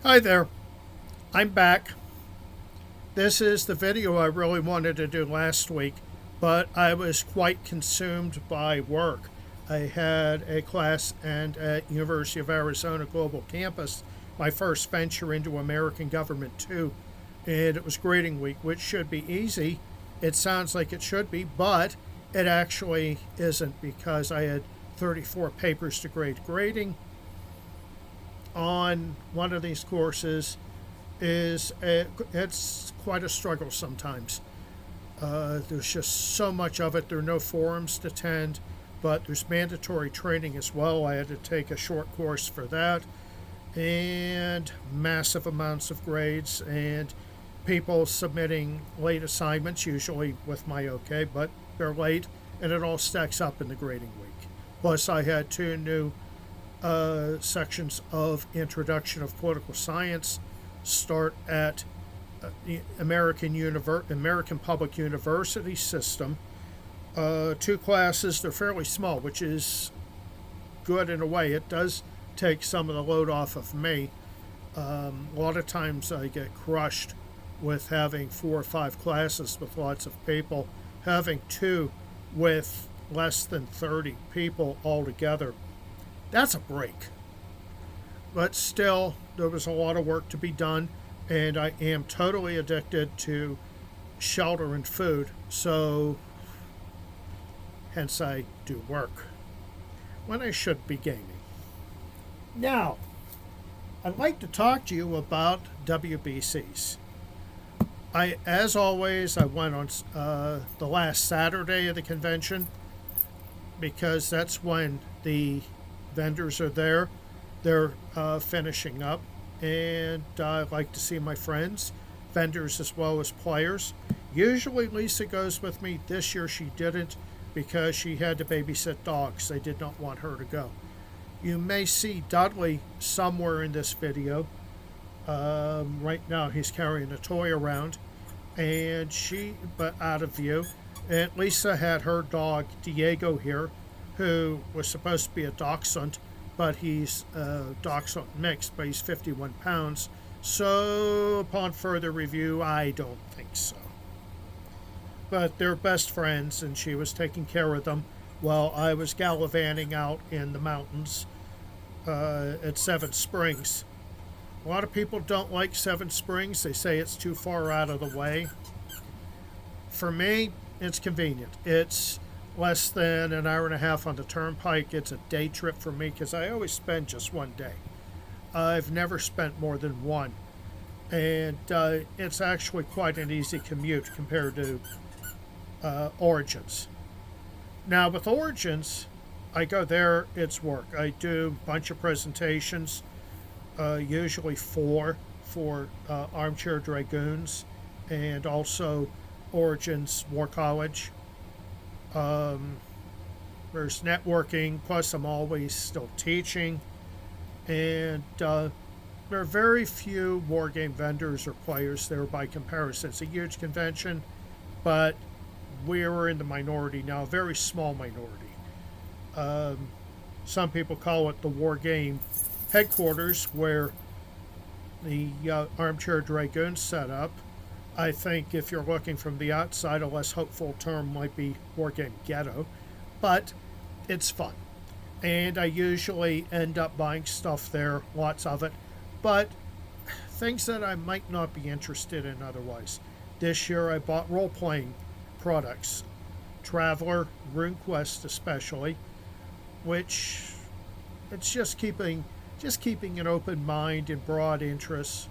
Hi there, I'm back. This is the video I really wanted to do last week, but I was quite consumed by work. I had a class and at University of Arizona Global Campus, my first venture into American government too, and it was grading week, which should be easy. It sounds like it should be, but it actually isn't because I had 34 papers to grade. Grading on one of these courses it's quite a struggle sometimes. There's just so much of it. There are no forums to attend, but there's mandatory training as well. I had to take a short course for that, and massive amounts of grades and people submitting late assignments, usually with my okay, but they're late, and it all stacks up in the grading week. Plus, I had two new sections of Introduction of Political Science start at the American Public University system. Two classes, they're fairly small, which is good in a way. It does take some of the load off of me. A lot of times I get crushed with having 4 or 5 classes with lots of people. Having two with less than 30 people altogether, that's a break. But still, there was a lot of work to be done, and I am totally addicted to shelter and food, so hence I do work when I should be gaming. Now, I'd like to talk to you about WBCs. As always, I went on the last Saturday of the convention because that's when the vendors are there. They're finishing up, and I like to see my friends, vendors as well as players. Usually Lisa goes with me. This year she didn't because she had to babysit dogs. They did not want her to go. You may see Dudley somewhere in this video. Right now he's carrying a toy around, and but out of view. And Lisa had her dog Diego here, who was supposed to be a dachshund, but he's a dachshund mixed, but he's 51 pounds. So upon further review, I don't think so. But they're best friends, and she was taking care of them while I was gallivanting out in the mountains at Seven Springs. A lot of people don't like Seven Springs. They say it's too far out of the way. For me, it's convenient. It's less than an hour and a half on the turnpike. It's a day trip for me because I always spend just one day. I've never spent more than one. And it's actually quite an easy commute compared to Origins. Now, with Origins, I go there, it's work. I do a bunch of presentations, usually 4 for Armchair Dragoons and also Origins War College. There's networking, plus I'm always still teaching, and there are very few wargame vendors or players there by comparison. It's a huge convention, but we're in the minority now, a very small minority. Some people call it the wargame headquarters, where the Armchair Dragoons set up. I think if you're looking from the outside, a less hopeful term might be Wargame Ghetto, but it's fun. And I usually end up buying stuff there, lots of it, but things that I might not be interested in otherwise. This year I bought role-playing products, Traveler, RuneQuest especially, which it's just keeping an open mind and broad interests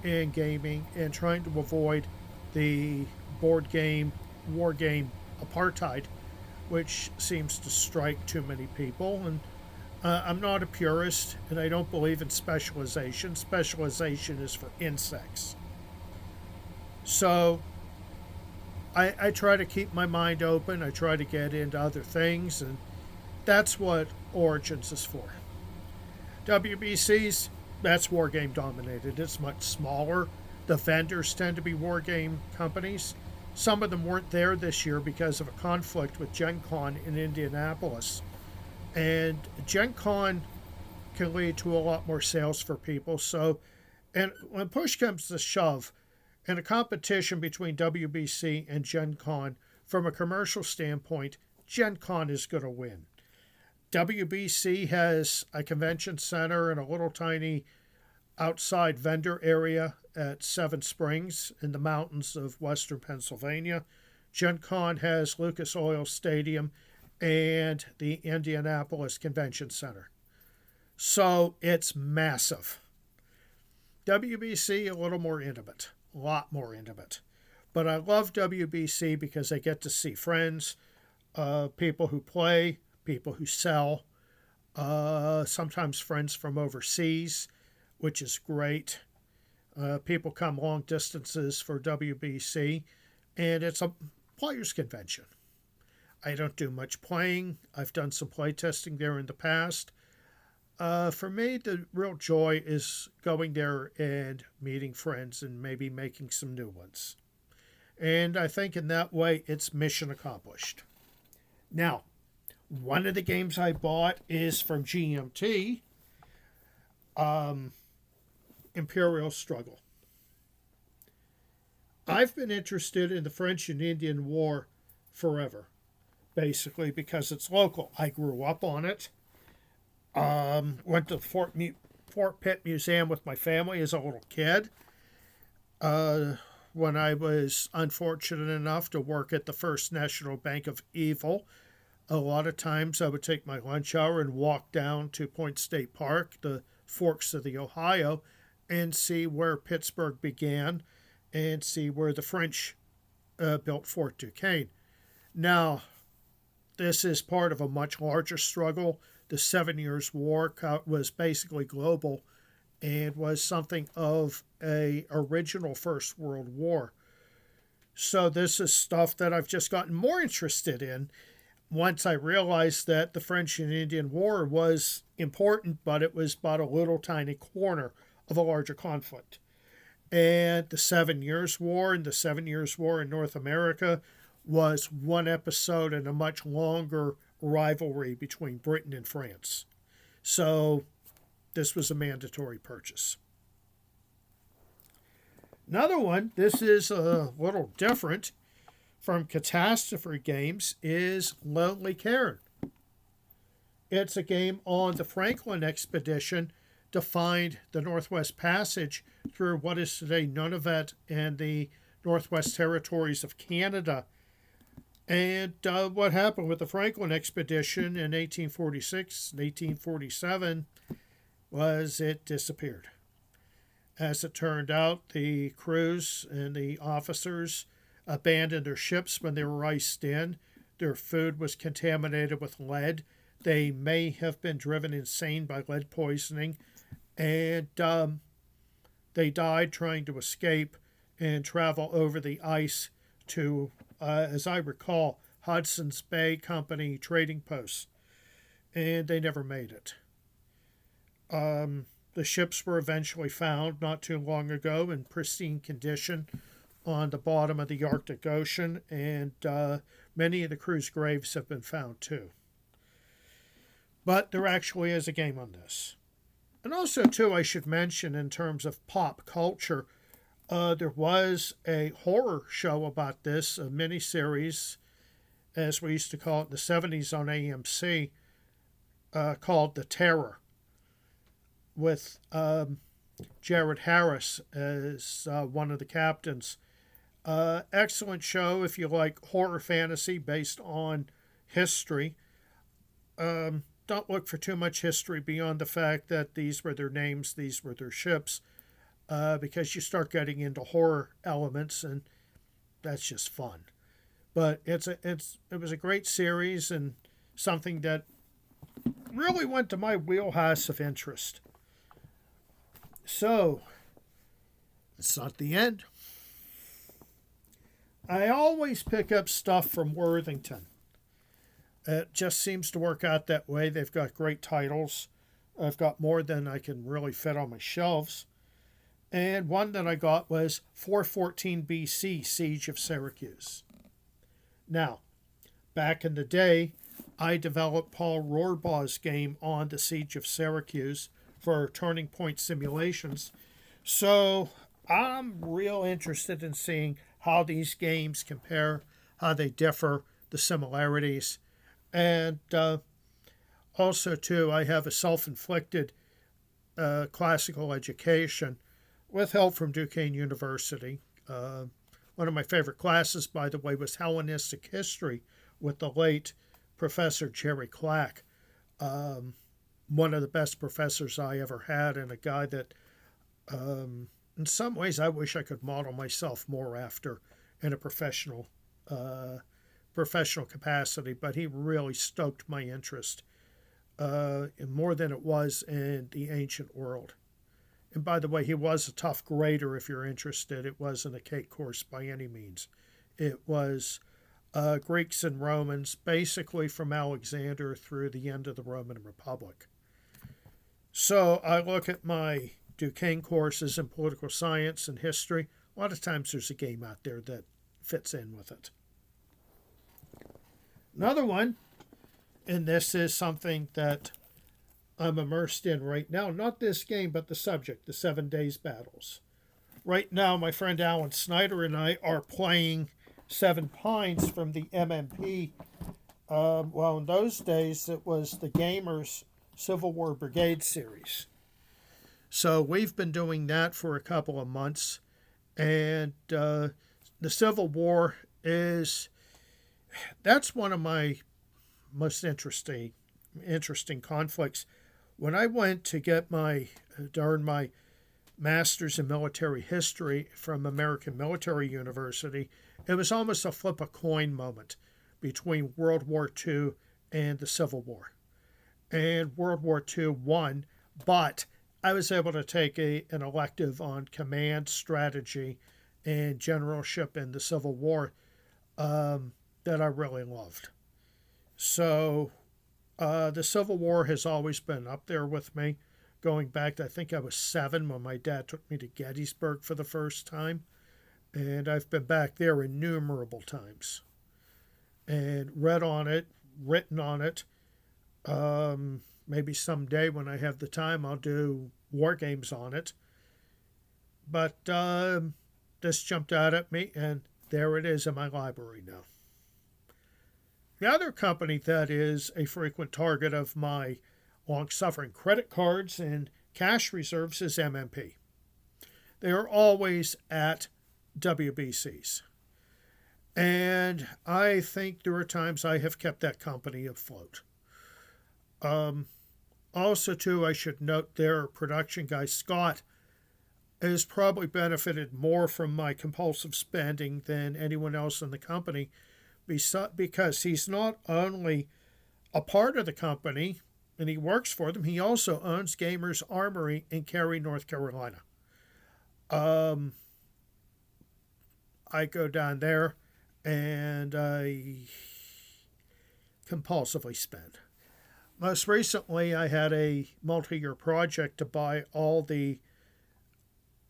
in gaming and trying to avoid the board game, war game apartheid, which seems to strike too many people. And I'm not a purist, and I don't believe in specialization. Specialization is for insects. So I try to keep my mind open. I try to get into other things, and that's what Origins is for. WBCs, that's wargame dominated. It's much smaller. The vendors tend to be wargame companies. Some of them weren't there this year because of a conflict with Gen Con in Indianapolis. And Gen Con can lead to a lot more sales for people. So And when push comes to shove, in a competition between WBC and Gen Con, from a commercial standpoint, Gen Con is going to win. WBC has a convention center and a little tiny outside vendor area at Seven Springs in the mountains of western Pennsylvania. Gen Con has Lucas Oil Stadium and the Indianapolis Convention Center. So it's massive. WBC, a little more intimate, a lot more intimate. But I love WBC because I get to see friends, people who play, people who sell, sometimes friends from overseas, which is great. People come long distances for WBC, and it's a players' convention. I don't do much playing. I've done some play testing there in the past. For me, the real joy is going there and meeting friends and maybe making some new ones. And I think in that way, it's mission accomplished. Now, one of the games I bought is from GMT, Imperial Struggle. I've been interested in the French and Indian War forever, basically because it's local. I grew up on it. Went to the Fort Pitt Museum with my family as a little kid. When I was unfortunate enough to work at the First National Bank of Evil, a lot of times I would take my lunch hour and walk down to Point State Park, the forks of the Ohio, and see where Pittsburgh began and see where the French built Fort Duquesne. Now, this is part of a much larger struggle. The 7 Years' War was basically global and was something of a original First World War. So this is stuff that I've just gotten more interested in once I realized that the French and Indian War was important, but it was but a little tiny corner of a larger conflict. And the 7 Years' War and the 7 Years' War in North America was one episode in a much longer rivalry between Britain and France. So this was a mandatory purchase. Another one, this is a little different from Catastrophe Games, is Lonely Cairn. It's a game on the Franklin expedition to find the Northwest Passage through what is today Nunavut and the Northwest Territories of Canada. And what happened with the Franklin expedition in 1846 and 1847 was it disappeared. As it turned out, the crews and the officers abandoned their ships when they were iced in. Their food was contaminated with lead. They may have been driven insane by lead poisoning, and they died trying to escape and travel over the ice to, as I recall, Hudson's Bay Company trading posts, and they never made it. The ships were eventually found not too long ago in pristine condition on the bottom of the Arctic Ocean, and many of the crew's graves have been found too. But there actually is a game on this. And also, too, I should mention in terms of pop culture, there was a horror show about this, a miniseries, as we used to call it in the 70s on AMC, called The Terror, with Jared Harris as one of the captains. Excellent show if you like horror fantasy based on history. Don't look for too much history beyond the fact that these were their names, these were their ships, because you start getting into horror elements, and that's just fun. But it was a great series and something that really went to my wheelhouse of interest. So, it's not the end. I always pick up stuff from Worthington. It just seems to work out that way. They've got great titles. I've got more than I can really fit on my shelves. And one that I got was 414 BC, Siege of Syracuse. Now, back in the day, I developed Paul Rohrbaugh's game on the Siege of Syracuse for Turning Point Simulations, So I'm real interested in seeing how these games compare, how they differ, the similarities, and also too, I have a self-inflicted classical education with help from Duquesne University. One of my favorite classes, by the way, was Hellenistic history with the late Professor Jerry Clack. One of the best professors I ever had, and a guy that, in some ways, I wish I could model myself more after in a professional capacity. But he really stoked my interest more than it was in the ancient world. And by the way, he was a tough grader if you're interested. It wasn't a cake course by any means. It was Greeks and Romans, basically from Alexander through the end of the Roman Republic. So I look at my Duquesne courses in political science and history. A lot of times there's a game out there that fits in with it. Another one, and this is something that I'm immersed in right now. Not this game, but the subject, the 7 Days Battles. Right now, my friend Alan Snyder and I are playing Seven Pines from the MMP. Well, in those days, it was the Gamers Civil War Brigade series. So we've been doing that for a couple of months. And the Civil War that's one of my most interesting conflicts. When I went to get to earn my master's in military history from American Military University, it was almost a flip a coin moment between World War II and the Civil War. And World War II won, but I was able to take an elective on command strategy and generalship in the Civil War that I really loved. So the Civil War has always been up there with me, going back to I think I was 7 when my dad took me to Gettysburg for the first time. And I've been back there innumerable times and read on it, written on it. Maybe someday when I have the time, I'll do war games on it. But this jumped out at me, and there it is in my library now. The other company that is a frequent target of my long-suffering credit cards and cash reserves is MMP. They are always at WBCs. And I think there are times I have kept that company afloat. Also, too, I should note their production guy, Scott, has probably benefited more from my compulsive spending than anyone else in the company because he's not only a part of the company and he works for them, he also owns Gamers Armory in Cary, North Carolina. I go down there and I compulsively spend. Most recently, I had a multi-year project to buy all the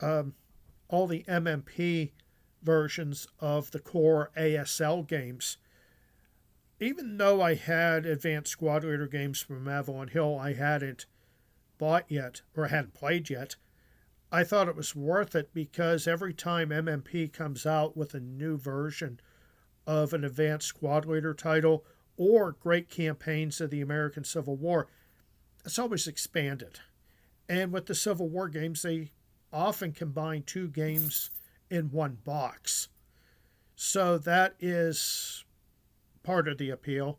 MMP versions of the core ASL games. Even though I had Advanced Squad Leader games from Avalon Hill I hadn't bought yet or hadn't played yet, I thought it was worth it because every time MMP comes out with a new version of an Advanced Squad Leader title or great campaigns of the American Civil War, it's always expanded. And with the Civil War games, they often combine 2 games in one box. So that is part of the appeal.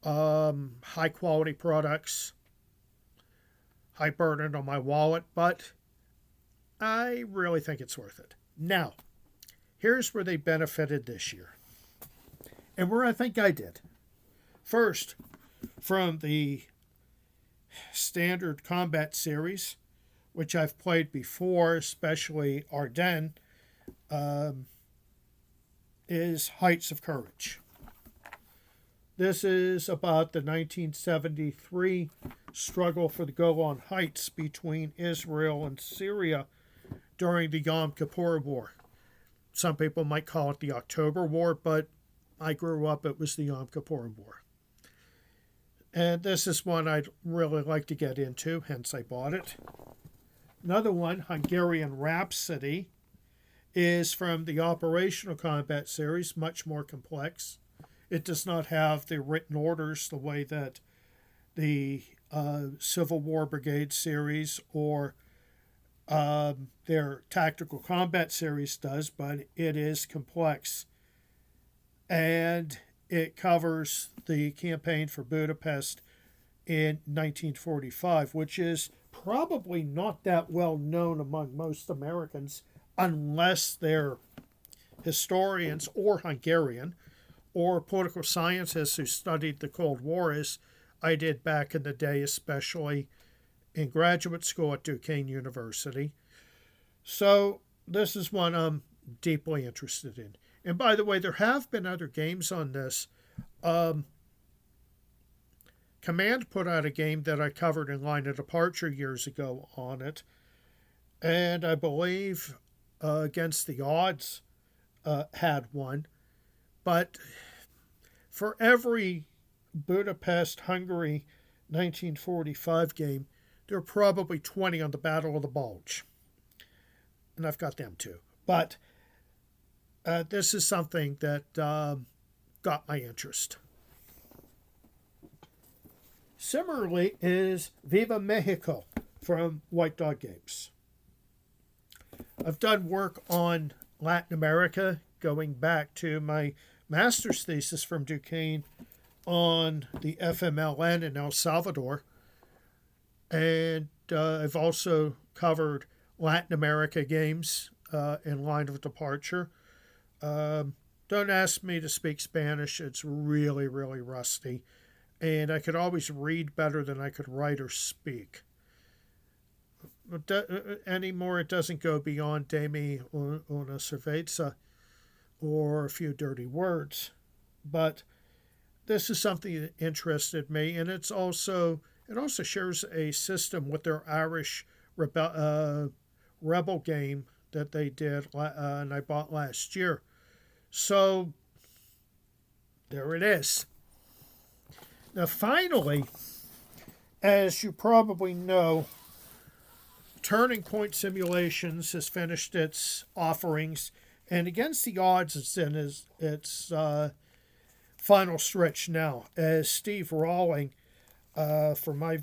High quality products, high burden on my wallet, but I really think it's worth it. Now, here's where they benefited this year, and where I think I did. First, from the standard combat series, which I've played before, especially Ardennes, is Heights of Courage. This is about the 1973 struggle for the Golan Heights between Israel and Syria during the Yom Kippur War. Some people might call it the October War, but I grew up, it was the Yom Kippur War. And this is one I'd really like to get into, hence I bought it. Another one, Hungarian Rhapsody, is from the Operational Combat series, much more complex. It does not have the written orders the way that the Civil War Brigade series or their Tactical Combat series does, but it is complex. And it covers the campaign for Budapest in 1945, which is probably not that well known among most Americans unless they're historians or Hungarian or political scientists who studied the Cold War, as I did back in the day, especially in graduate school at Duquesne University. So this is one I'm deeply interested in. And by the way, there have been other games on this. Command put out a game that I covered in Line of Departure years ago on it. And I believe Against the Odds had one. But for every Budapest, Hungary 1945 game, there are probably 20 on the Battle of the Bulge. And I've got them too. But this is something that got my interest. Similarly is Viva Mexico from White Dog Games. I've done work on Latin America, going back to my master's thesis from Duquesne on the FMLN in El Salvador. And I've also covered Latin America games in Line of Departure. Don't ask me to speak Spanish. It's really, really rusty. And I could always read better than I could write or speak. Anymore, it doesn't go beyond de mi una cerveza or a few dirty words. But this is something that interested me, and it also shares a system with their Irish rebel game that they did, and I bought last year. So there it is. Now, finally, as you probably know, Turning Point Simulations has finished its offerings, and Against the Odds is in its final stretch now, as Steve Rawling, from my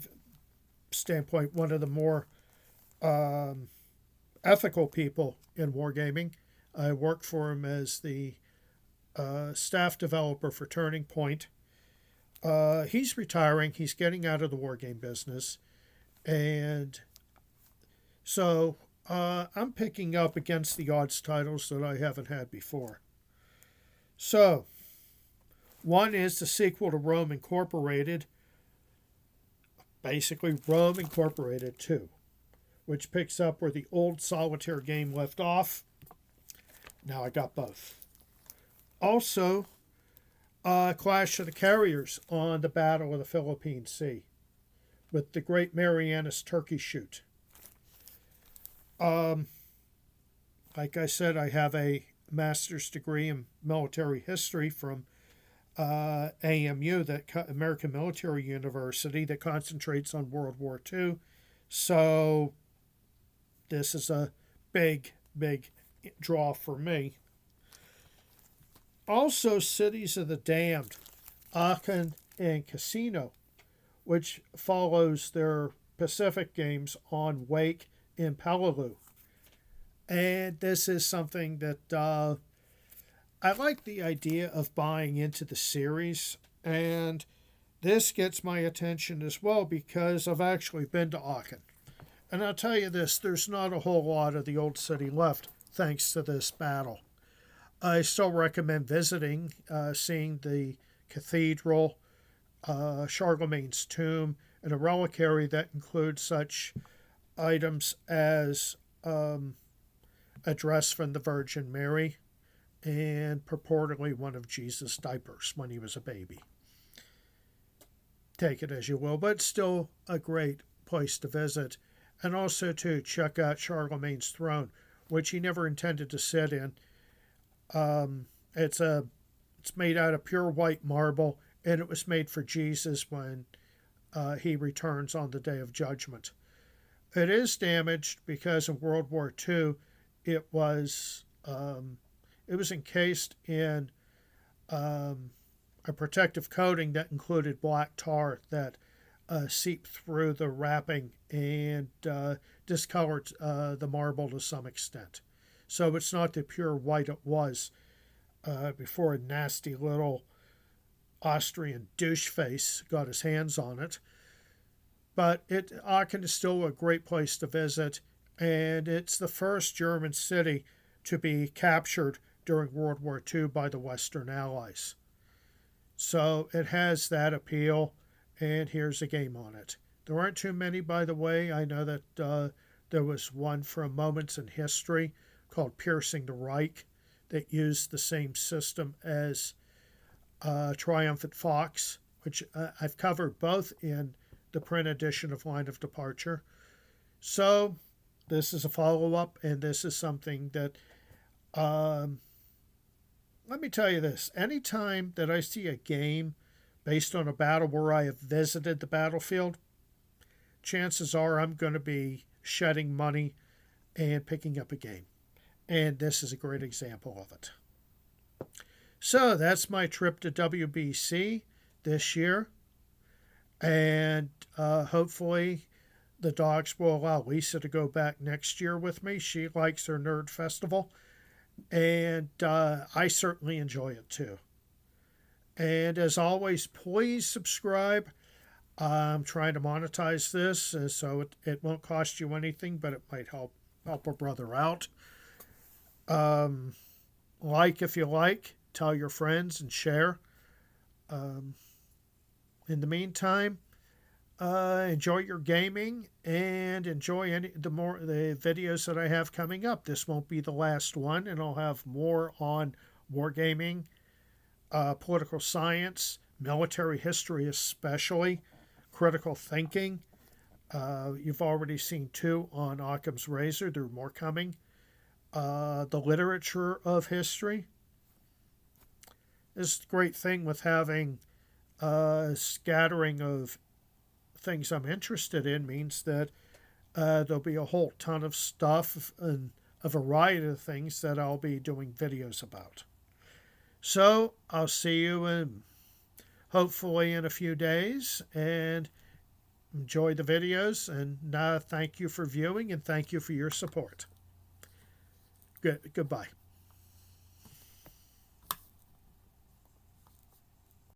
standpoint, one of the more ethical people in wargaming. I work for him as the staff developer for Turning Point. He's retiring. He's getting out of the wargame business. And so I'm picking up Against the Odds titles that I haven't had before. So one is the sequel to Rome Incorporated, basically Rome Incorporated 2, which picks up where the old solitaire game left off. Now I got both. Also, Clash of the Carriers on the Battle of the Philippine Sea with the Great Marianas Turkey Shoot. Like I said, I have a master's degree in military history from AMU, that American Military University, that concentrates on World War II. So this is a big, big draw for me. Also, Cities of the Damned, Aachen and Casino, which follows their Pacific games on Wake and Peleliu. And this is something that I like the idea of buying into the series, and this gets my attention as well because I've actually been to Aachen. And I'll tell you this, there's not a whole lot of the old city left thanks to this battle. I still recommend visiting, seeing the cathedral, Charlemagne's tomb, and a reliquary that includes such items as a dress from the Virgin Mary and purportedly one of Jesus' diapers when he was a baby. Take it as you will, but still a great place to visit. And also to check out Charlemagne's throne, which he never intended to sit in. It's made out of pure white marble, and it was made for Jesus when he returns on the Day of Judgment. It is damaged because in World War II it was encased in a protective coating that included black tar that seeped through the wrapping and discolored the marble to some extent. So it's not the pure white it was before a nasty little Austrian douche face got his hands on it. But Aachen is still a great place to visit, and it's the first German city to be captured during World War II by the Western Allies. So it has that appeal, and here's a game on it. There aren't too many, by the way. I know that there was one from Moments in History called Piercing the Reich that used the same system as Triumphant Fox, which I've covered both in the print edition of Line of Departure. So this is a follow-up, and this is something that, let me tell you this. Anytime that I see a game based on a battle where I have visited the battlefield, chances are I'm going to be shedding money and picking up a game. And this is a great example of it. So that's my trip to WBC this year. And hopefully the dogs will allow Lisa to go back next year with me. She likes her nerd festival. And I certainly enjoy it too. And as always, please subscribe. I'm trying to monetize this, so it won't cost you anything, but it might help a brother out. Like if you like, tell your friends and share. In the meantime, enjoy your gaming and enjoy the videos that I have coming up. This won't be the last one, and I'll have more on wargaming, political science, military history especially, critical thinking. You've already seen 2 on Occam's Razor. There are more coming. The literature of history. This is the great thing with having a scattering of things I'm interested in means that there'll be a whole ton of stuff and a variety of things that I'll be doing videos about. So I'll see you hopefully in a few days, and enjoy the videos, and thank you for viewing and thank you for your support. Goodbye.